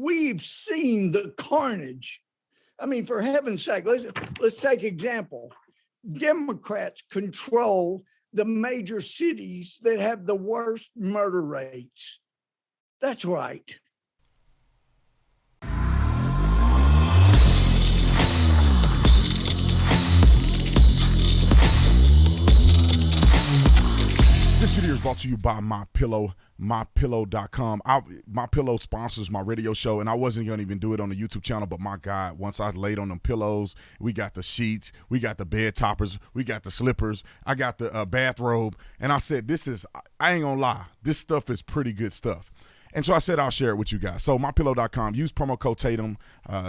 We've seen the carnage. I mean, for heaven's sake, let's take example. Democrats control the major cities that have the worst murder rates. That's right. This video is brought to you by MyPillow, MyPillow.com. MyPillow sponsors my radio show, and I wasn't going to even do it on the YouTube channel, but my God, once I laid on them pillows, we got the sheets, we got the bed toppers, we got the slippers, I got the bathrobe, and I said, I ain't going to lie, this stuff is pretty good stuff. And so I said I'll share it with you guys. So MyPillow.com, use promo code Tatum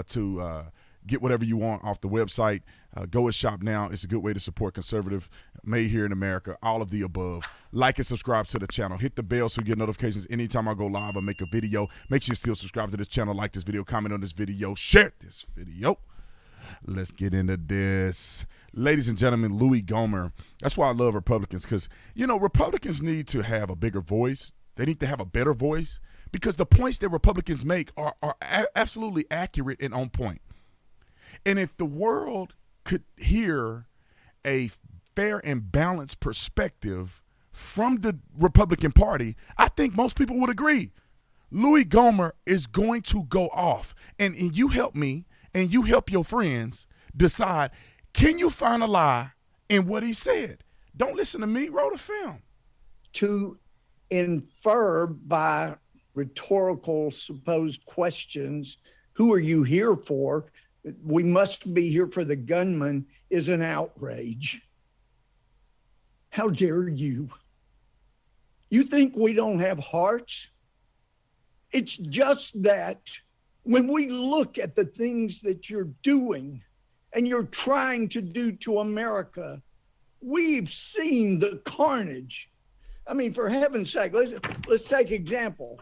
to get whatever you want off the website. Go and shop now. It's a good way to support conservative, made here in America, all of the above. Like and subscribe to the channel. Hit the bell so you get notifications anytime I go live or make a video. Make sure you still subscribe to this channel, like this video, comment on this video, share this video. Let's get into this. Ladies and gentlemen, Louie Gohmert. That's why I love Republicans, because, you know, Republicans need to have a bigger voice. They need to have a better voice, because the points that Republicans make are absolutely accurate and on point. And if the world could hear a fair and balanced perspective from the Republican Party, I think most people would agree. Louie Gohmert is going to go off. And you help me and you help your friends decide, can you find a lie in what he said? Don't listen to me, roll the film. To infer by rhetorical supposed questions, who are you here for? We must be here for the gunman is an outrage. How dare you? You think we don't have hearts? It's just that when we look at the things that you're doing and you're trying to do to America, we've seen the carnage. I mean, for heaven's sake, let's take example.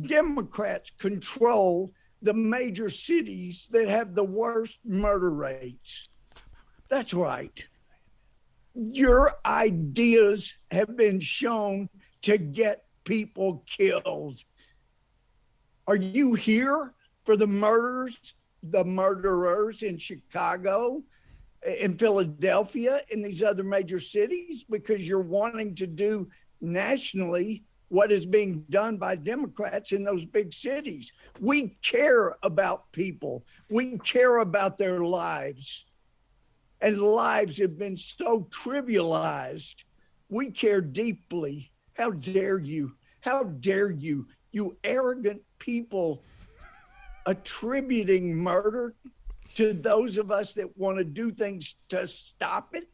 Democrats control the major cities that have the worst murder rates. That's right. Your ideas have been shown to get people killed. Are you here for the murderers in Chicago, in Philadelphia, in these other major cities, because you're wanting to do nationally what is being done by Democrats in those big cities? We care about people. We care about their lives. And lives have been so trivialized. We care deeply. How dare you? How dare you, you arrogant people, attributing murder to those of us that want to do things to stop it?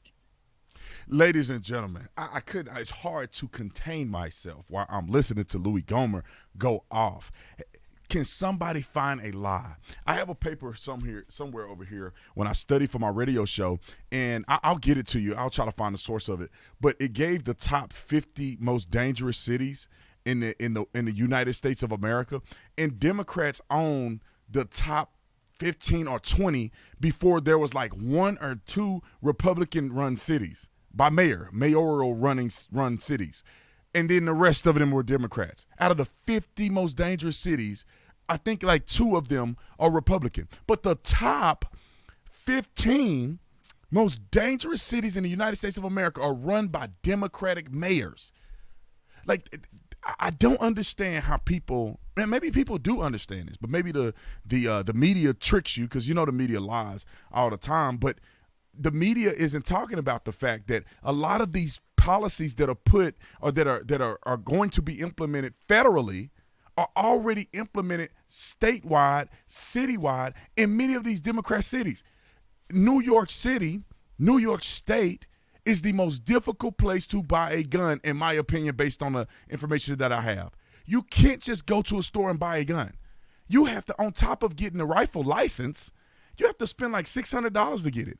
Ladies and gentlemen, I couldn't. It's hard to contain myself while I'm listening to Louie Gohmert go off. Can somebody find a lie? I have a paper somewhere over here when I study for my radio show, and I'll get it to you. I'll try to find the source of it. But it gave the top 50 most dangerous cities in the United States of America, and Democrats own the top 15 or 20 before there was like one or two Republican-run cities by mayoral run cities. And then the rest of them were Democrats. Out of the 50 most dangerous cities, I think like 2 of them are Republican. But the top 15 most dangerous cities in the United States of America are run by Democratic mayors. Like, I don't understand how people, and maybe people do understand this, but maybe the media tricks you, because you know the media lies all the time. But the media isn't talking about the fact that a lot of these policies that are put or that are going to be implemented federally are already implemented statewide, citywide in many of these Democrat cities. New York City, New York State is the most difficult place to buy a gun, in my opinion, based on the information that I have. You can't just go to a store and buy a gun. You have to, on top of getting a rifle license, you have to spend like $600 to get it.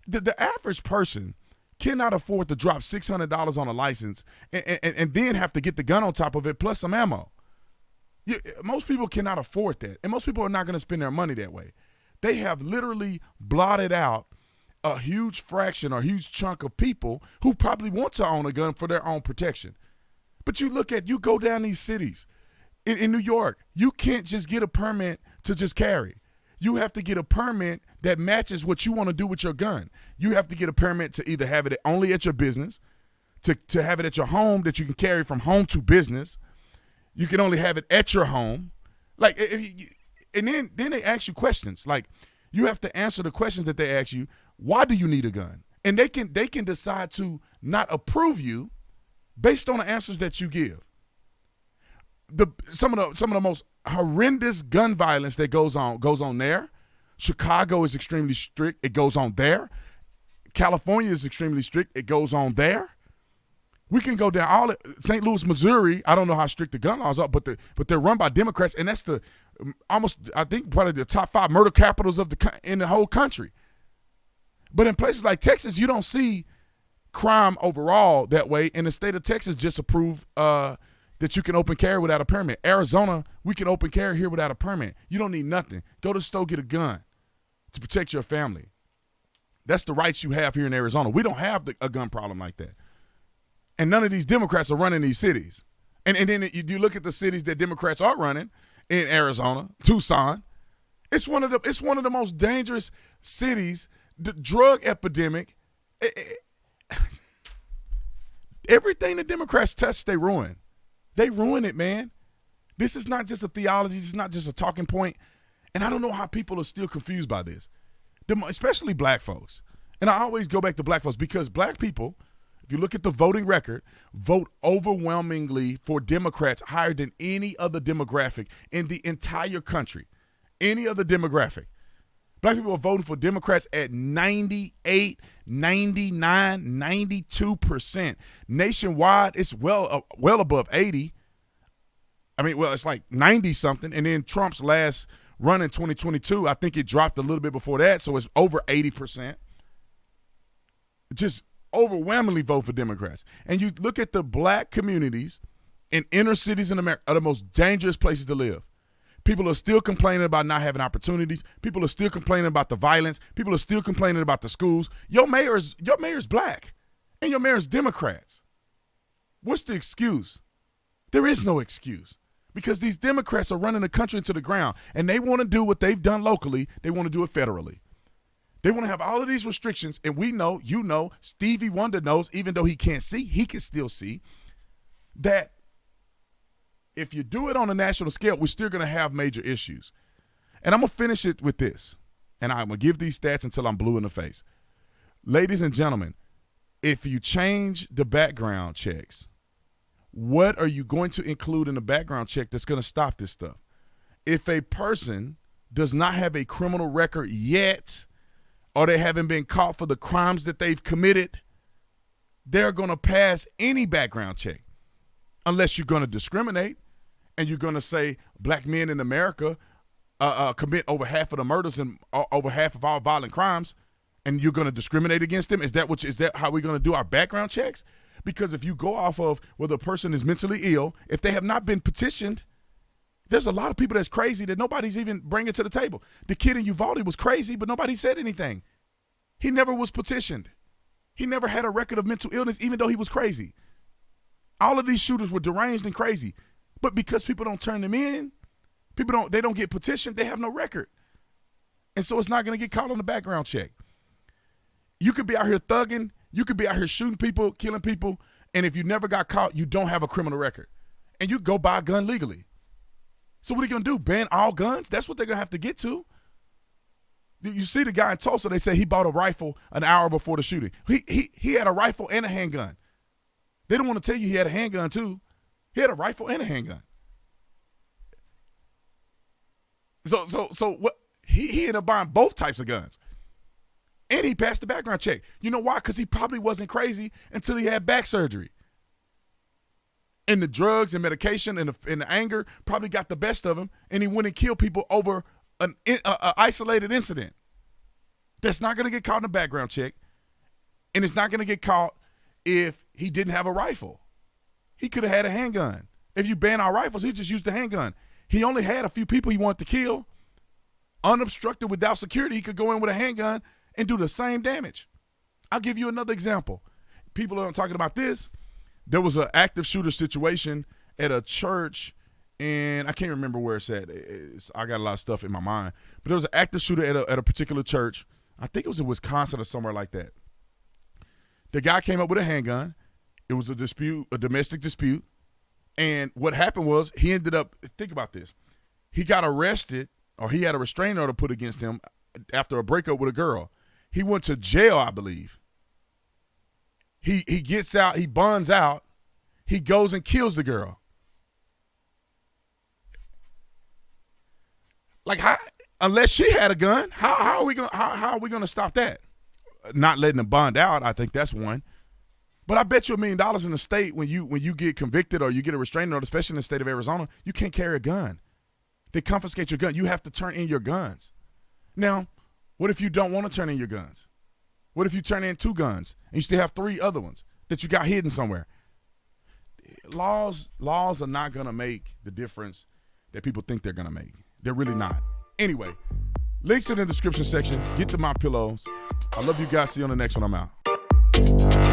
The average person cannot afford to drop $600 on a license and then have to get the gun on top of it plus some ammo. Most people cannot afford that, and most people are not going to spend their money that way. They have literally blotted out a huge fraction or huge chunk of people who probably want to own a gun for their own protection. But you go down these cities, In New York, you can't just get a permit to just carry. You have to get a permit that matches what you want to do with your gun. You have to get a permit to either have it only at your business, to have it at your home that you can carry from home to business. You can only have it at your home. Like, and then they ask you questions. Like, you have to answer the questions that they ask you. Why do you need a gun? And they can decide to not approve you based on the answers that you give. Some of the most horrendous gun violence that goes on there. Chicago is extremely strict. It goes on there. California is extremely strict. It goes on there. We can go down St. Louis, Missouri. I don't know how strict the gun laws are, but they're run by Democrats, and that's I think probably the top 5 murder capitals in the whole country. But in places like Texas, you don't see crime overall that way. In the state of Texas, just approved that you can open carry without a permit. Arizona, we can open carry here without a permit. You don't need nothing. Go to the store, get a gun to protect your family. That's the rights you have here in Arizona. We don't have a gun problem like that. And none of these Democrats are running these cities. And then you look at the cities that Democrats are running in Arizona, Tucson. It's one of the most dangerous cities. The drug epidemic. Everything the Democrats touch, they ruin. They ruin it, man. This is not just a theology. This is not just a talking point. And I don't know how people are still confused by this, especially black folks. And I always go back to black folks because black people, if you look at the voting record, vote overwhelmingly for Democrats higher than any other demographic in the entire country. Any other demographic. Black people are voting for Democrats at 98, 99, 92%. Nationwide, it's well above 80. I mean, well, it's like 90-something. And then Trump's last run in 2022, I think it dropped a little bit before that, so it's over 80%. Just overwhelmingly vote for Democrats. And you look at the black communities in inner cities in America are the most dangerous places to live. People are still complaining about not having opportunities. People are still complaining about the violence. People are still complaining about the schools. Your mayor's black, and your mayor's Democrats. What's the excuse? There is no excuse because these Democrats are running the country into the ground, and they want to do what they've done locally. They want to do it federally. They want to have all of these restrictions, and we know, you know, Stevie Wonder knows, even though he can't see, he can still see that if you do it on a national scale, we're still going to have major issues. And I'm going to finish it with this, and I'm going to give these stats until I'm blue in the face. Ladies and gentlemen, if you change the background checks, what are you going to include in the background check that's going to stop this stuff? If a person does not have a criminal record yet, or they haven't been caught for the crimes that they've committed, they're going to pass any background check unless you're going to discriminate. And you're going to say black men in America commit over half of the murders and over half of all violent crimes, and you're going to discriminate against them? Is that how we're going to do our background checks? Because if you go off of whether a person is mentally ill, if they have not been petitioned, there's a lot of people that's crazy that nobody's even bringing to the table. The kid in Uvalde was crazy, but nobody said anything. He never was petitioned. He never had a record of mental illness, even though he was crazy. All of these shooters were deranged and crazy. But because people don't turn them in, they don't get petitioned, they have no record. And so it's not going to get caught on the background check. You could be out here thugging, you could be out here shooting people, killing people, and if you never got caught, you don't have a criminal record. And you go buy a gun legally. So what are you going to do, ban all guns? That's what they're going to have to get to. You see the guy in Tulsa, they say he bought a rifle an hour before the shooting. He had a rifle and a handgun. They don't want to tell you he had a handgun too. He had a rifle and a handgun. So what? He ended up buying both types of guns. And he passed the background check. You know why? Because he probably wasn't crazy until he had back surgery. And the drugs and medication and the anger probably got the best of him, and he went and killed people over an isolated incident. That's not going to get caught in a background check, and it's not going to get caught if he didn't have a rifle. He could have had a handgun. If you ban our rifles, he just used the handgun. He only had a few people he wanted to kill. Unobstructed without security, he could go in with a handgun and do the same damage. I'll give you another example. People aren't talking about this. There was an active shooter situation at a church and I can't remember where it's at. I got a lot of stuff in my mind. But there was an active shooter at a particular church. I think it was in Wisconsin or somewhere like that. The guy came up with a handgun. It was a dispute, a domestic dispute. And what happened was he ended up, think about this. He got arrested, or he had a restraining order put against him after a breakup with a girl. He went to jail, I believe. He gets out, he bonds out, he goes and kills the girl. Like, how, unless she had a gun, how are we gonna stop that? Not letting them bond out, I think that's one. But I bet you $1 million in the state when you get convicted or you get a restraining order, especially in the state of Arizona, you can't carry a gun. They confiscate your gun. You have to turn in your guns. Now, what if you don't want to turn in your guns? What if you turn in 2 guns and you still have 3 other ones that you got hidden somewhere? Laws are not going to make the difference that people think they're going to make. They're really not. Anyway, links in the description section. Get to my pillows. I love you guys. See you on the next one. I'm out.